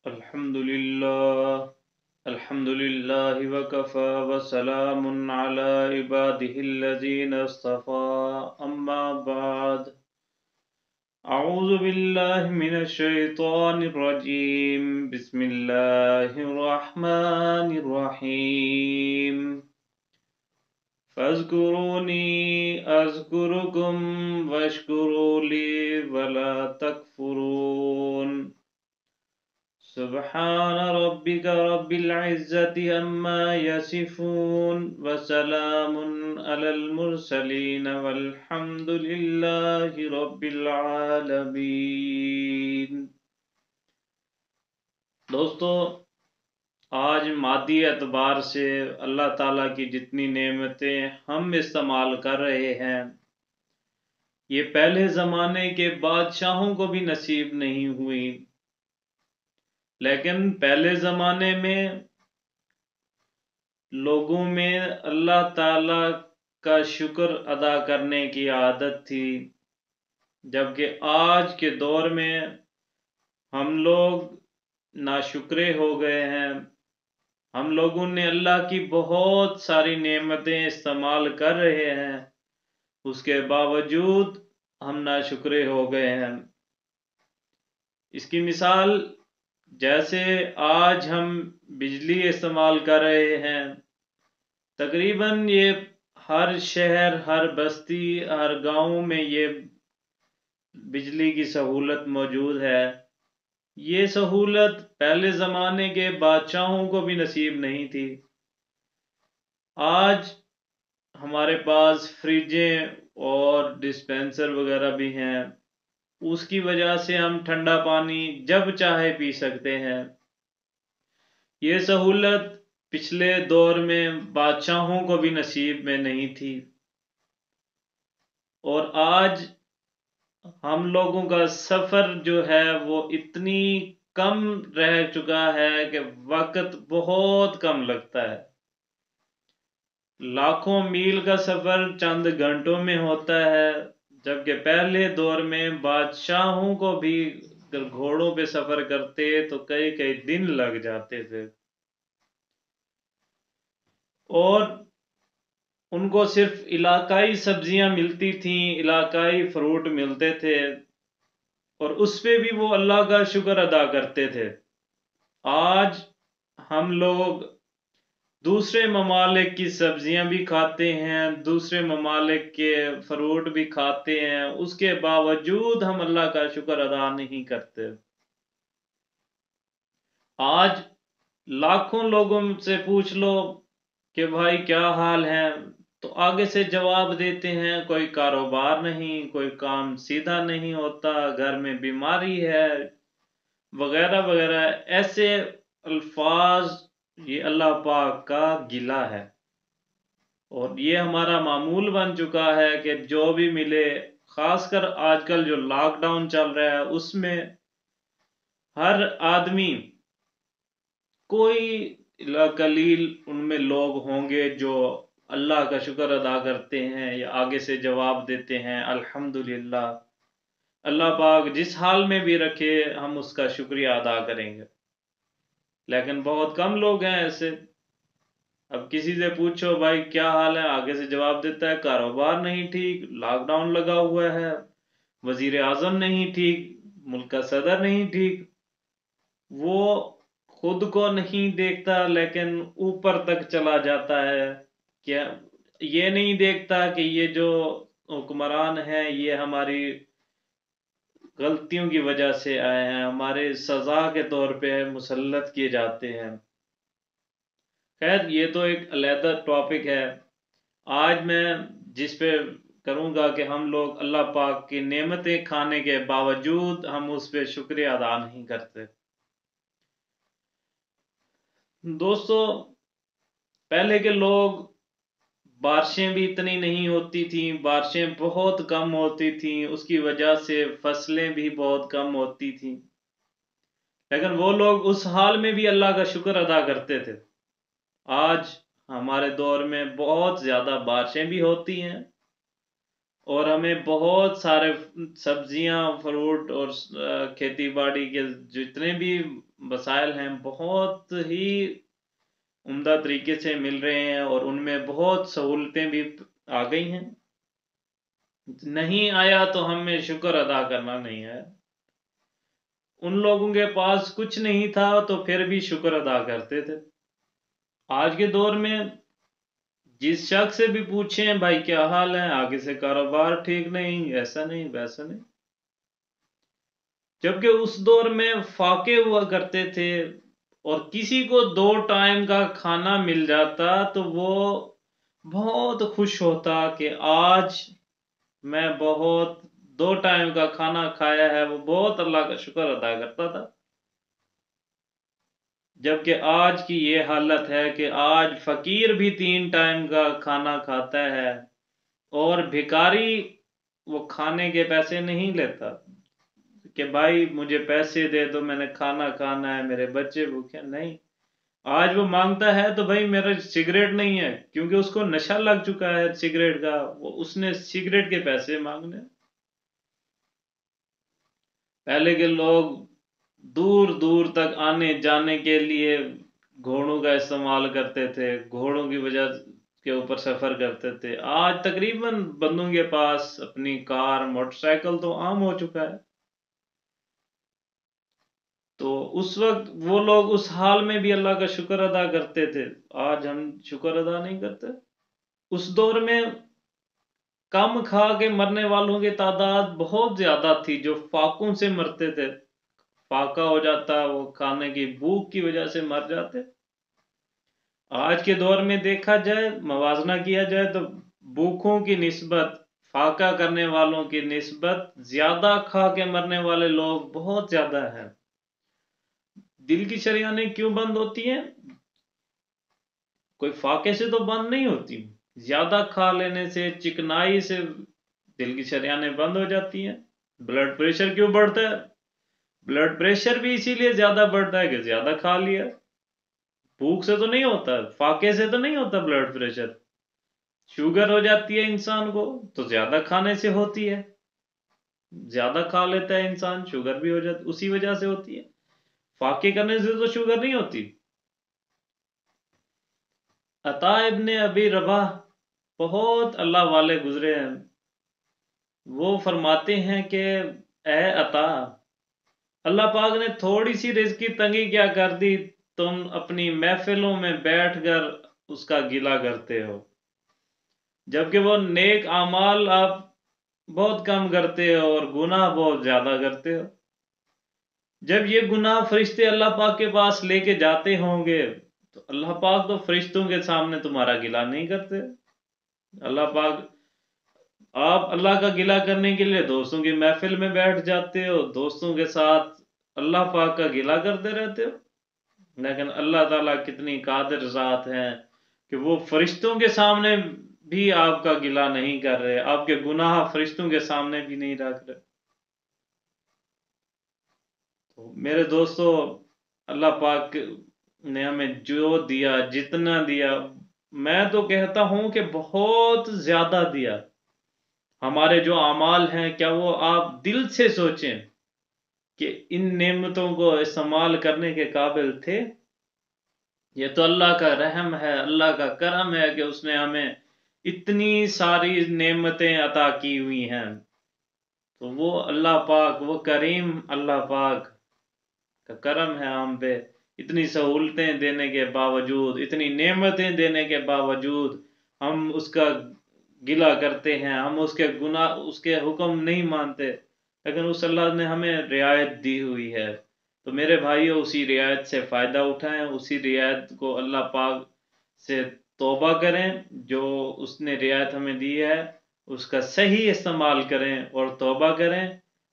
الحمد لله وكفى وسلام على عباده الذين اصطفى أما بعد أعوذ بالله من الشيطان الرجيم بسم الله الرحمن الرحيم فاذكروني أذكركم واشكروا لي ولا تكفرون سبحان ربك رب العزة عما يصفون وسلام على المرسلين والحمد لله رب العالمين۔ دوستو، آج مادی اعتبار سے اللہ تعالیٰ کی جتنی نعمتیں ہم استعمال کر رہے ہیں یہ پہلے زمانے کے بادشاہوں کو بھی نصیب نہیں ہوئی، لیکن پہلے زمانے میں لوگوں میں اللہ تعالیٰ کا شکر ادا کرنے کی عادت تھی، جبکہ آج کے دور میں ہم لوگ ناشکرے ہو گئے ہیں۔ ہم لوگوں نے اللہ کی بہت ساری نعمتیں استعمال کر رہے ہیں، اس کے باوجود ہم ناشکرے ہو گئے ہیں۔ اس کی مثال جیسے آج ہم بجلی استعمال کر رہے ہیں، تقریباً یہ ہر شہر، ہر بستی، ہر گاؤں میں یہ بجلی کی سہولت موجود ہے۔ یہ سہولت پہلے زمانے کے بادشاہوں کو بھی نصیب نہیں تھی۔ آج ہمارے پاس فریجیں اور ڈسپینسر وغیرہ بھی ہیں، اس کی وجہ سے ہم ٹھنڈا پانی جب چاہے پی سکتے ہیں۔ یہ سہولت پچھلے دور میں بادشاہوں کو بھی نصیب میں نہیں تھی، اور آج ہم لوگوں کا سفر جو ہے وہ اتنی کم رہ چکا ہے کہ وقت بہت کم لگتا ہے۔ لاکھوں میل کا سفر چند گھنٹوں میں ہوتا ہے، جبکہ پہلے دور میں بادشاہوں کو بھی اگر گھوڑوں پہ سفر کرتے تو کئی کئی دن لگ جاتے تھے، اور ان کو صرف علاقائی سبزیاں ملتی تھیں، علاقائی فروٹ ملتے تھے، اور اس پہ بھی وہ اللہ کا شکر ادا کرتے تھے۔ آج ہم لوگ دوسرے ممالک کی سبزیاں بھی کھاتے ہیں، دوسرے ممالک کے فروٹ بھی کھاتے ہیں، اس کے باوجود ہم اللہ کا شکر ادا نہیں کرتے۔ آج لاکھوں لوگوں سے پوچھ لو کہ بھائی کیا حال ہے، تو آگے سے جواب دیتے ہیں کوئی کاروبار نہیں، کوئی کام سیدھا نہیں ہوتا، گھر میں بیماری ہے، وغیرہ وغیرہ۔ ایسے الفاظ یہ اللہ پاک کا گلہ ہے، اور یہ ہمارا معمول بن چکا ہے کہ جو بھی ملے، خاص کر آج کل جو لاک ڈاؤن چل رہا ہے اس میں ہر آدمی، کوئی قلیل ان میں لوگ ہوں گے جو اللہ کا شکر ادا کرتے ہیں یا آگے سے جواب دیتے ہیں الحمدللہ۔ اللہ پاک جس حال میں بھی رکھے ہم اس کا شکریہ ادا کریں گے، لیکن بہت کم لوگ ہیں ایسے۔ اب کسی سے پوچھو بھائی کیا حال ہے، آگے سے جواب دیتا ہے کاروبار نہیں ٹھیک، لاک ڈاؤن لگا ہوا ہے، وزیر اعظم نہیں ٹھیک، ملک کا صدر نہیں ٹھیک۔ وہ خود کو نہیں دیکھتا لیکن اوپر تک چلا جاتا ہے، کیا یہ نہیں دیکھتا کہ یہ جو حکمران ہیں یہ ہماری غلطیوں کی وجہ سے آئے ہیں، ہمارے سزا کے طور پہ مسلط کیے جاتے ہیں۔ خیر یہ تو ایک علیحدہ ٹاپک ہے۔ آج میں جس پہ کروں گا کہ ہم لوگ اللہ پاک کی نعمتیں کھانے کے باوجود ہم اس پہ شکریہ ادا نہیں کرتے۔ دوستو، پہلے کے لوگ، بارشیں بھی اتنی نہیں ہوتی تھیں، بارشیں بہت کم ہوتی تھیں، اس کی وجہ سے فصلیں بھی بہت کم ہوتی تھیں، لیکن وہ لوگ اس حال میں بھی اللہ کا شکر ادا کرتے تھے۔ آج ہمارے دور میں بہت زیادہ بارشیں بھی ہوتی ہیں، اور ہمیں بہت سارے سبزیاں، فروٹ اور کھیتی باڑی کے جتنے بھی وسائل ہیں بہت ہی عمدہ طریقے سے مل رہے ہیں، اور ان میں بہت سہولتیں بھی آ گئی ہیں۔ نہیں آیا تو ہمیں شکر ادا کرنا نہیں ہے۔ ان لوگوں کے پاس کچھ نہیں تھا تو پھر بھی شکر ادا کرتے تھے۔ آج کے دور میں جس شخص سے بھی پوچھیں بھائی کیا حال ہے، آگے سے کاروبار ٹھیک نہیں، ایسا نہیں ویسا نہیں، جبکہ اس دور میں فاقے ہوا کرتے تھے، اور کسی کو 2 ٹائم کا کھانا مل جاتا تو وہ بہت خوش ہوتا کہ آج میں بہت 2 ٹائم کا کھانا کھایا ہے، وہ بہت اللہ کا شکر ادا کرتا تھا۔ جبکہ آج کی یہ حالت ہے کہ آج فقیر بھی 3 ٹائم کا کھانا کھاتا ہے، اور بھکاری وہ کھانے کے پیسے نہیں لیتا کہ بھائی مجھے پیسے دے دو، میں نے کھانا کھانا ہے، میرے بچے بھوکے نہیں۔ آج وہ مانگتا ہے تو بھائی میرا سگریٹ نہیں ہے، کیونکہ اس کو نشہ لگ چکا ہے سگریٹ کا، اس نے سگریٹ کے پیسے مانگنے۔ پہلے کے لوگ دور دور تک آنے جانے کے لیے گھوڑوں کا استعمال کرتے تھے، گھوڑوں کی وجہ کے اوپر سفر کرتے تھے۔ آج تقریباً بندوں کے پاس اپنی کار، موٹر سائیکل تو عام ہو چکا ہے۔ تو اس وقت وہ لوگ اس حال میں بھی اللہ کا شکر ادا کرتے تھے، آج ہم شکر ادا نہیں کرتے۔ اس دور میں کم کھا کے مرنے والوں کی تعداد بہت زیادہ تھی، جو فاقوں سے مرتے تھے، فاقہ ہو جاتا، وہ کھانے کی بھوک کی وجہ سے مر جاتے۔ آج کے دور میں دیکھا جائے، موازنہ کیا جائے تو بھوکوں کی نسبت فاقہ کرنے والوں کی نسبت زیادہ کھا کے مرنے والے لوگ بہت زیادہ ہیں۔ دل کی شریانیں کیوں بند ہوتی ہیں؟ کوئی فاقے سے تو بند نہیں ہوتی، زیادہ کھا لینے سے، چکنائی سے دل کی شریانیں بند ہو جاتی ہیں۔ بلڈ پریشر کیوں بڑھتا ہے؟ بلڈ پریشر بھی اسی لیے زیادہ بڑھتا ہے کہ زیادہ کھا لیا۔ بھوک سے تو نہیں ہوتا، فاقے سے تو نہیں ہوتا بلڈ پریشر۔ شوگر ہو جاتی ہے انسان کو تو زیادہ کھانے سے ہوتی ہے، زیادہ کھا لیتا ہے انسان، شوگر بھی ہو جاتی، اسی وجہ سے ہوتی ہے۔ فاقے کرنے سے تو شوگر نہیں ہوتی۔ عطا ابن ابی رباح بہت اللہ والے گزرے ہیں، وہ فرماتے ہیں کہ اے عطا، اللہ پاک نے تھوڑی سی رزق کی تنگی کیا کر دی، تم اپنی محفلوں میں بیٹھ کر اس کا گلہ کرتے ہو، جبکہ وہ نیک اعمال آپ بہت کم کرتے ہو اور گناہ بہت زیادہ کرتے ہو۔ جب یہ گناہ فرشتے اللہ پاک کے پاس لے کے جاتے ہوں گے تو اللہ پاک تو فرشتوں کے سامنے تمہارا گلہ نہیں کرتے۔ اللہ پاک، آپ اللہ کا گلہ کرنے کے لیے دوستوں کی محفل میں بیٹھ جاتے ہو، دوستوں کے ساتھ اللہ پاک کا گلہ کرتے رہتے ہو، لیکن اللہ تعالیٰ کتنی قادر ذات ہیں کہ وہ فرشتوں کے سامنے بھی آپ کا گلہ نہیں کر رہے، آپ کے گناہ فرشتوں کے سامنے بھی نہیں رکھ رہے۔ تو میرے دوستو، اللہ پاک نے ہمیں جو دیا، جتنا دیا، میں تو کہتا ہوں کہ بہت زیادہ دیا۔ ہمارے جو اعمال ہیں، کیا وہ آپ دل سے سوچیں کہ ان نعمتوں کو استعمال کرنے کے قابل تھے؟ یہ تو اللہ کا رحم ہے، اللہ کا کرم ہے کہ اس نے ہمیں اتنی ساری نعمتیں عطا کی ہوئی ہیں۔ تو وہ اللہ پاک، وہ کریم اللہ پاک کا کرم ہے ہم پہ، اتنی سہولتیں دینے کے باوجود، اتنی نعمتیں دینے کے باوجود ہم اس کا گلہ کرتے ہیں، ہم اس کے گناہ، اس کے حکم نہیں مانتے، لیکن اس اللہ نے ہمیں رعایت دی ہوئی ہے۔ تو میرے بھائیوں، اسی رعایت سے فائدہ اٹھائیں، اسی رعایت کو اللہ پاک سے توبہ کریں، جو اس نے رعایت ہمیں دی ہے اس کا صحیح استعمال کریں اور توبہ کریں،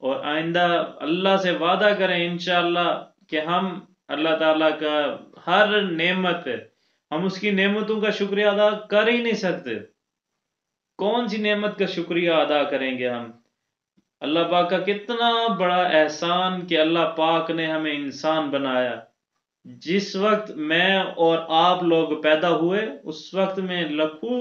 اور آئندہ اللہ سے وعدہ کریں انشاءاللہ کہ ہم اللہ تعالیٰ کا ہر نعمت، ہم اس کی نعمتوں کا شکریہ ادا کر ہی نہیں سکتے۔ کون سی نعمت کا شکریہ ادا کریں گے ہم؟ اللہ پاک کا کتنا بڑا احسان کہ اللہ پاک نے ہمیں انسان بنایا۔ جس وقت میں اور آپ لوگ پیدا ہوئے، اس وقت میں لکھوں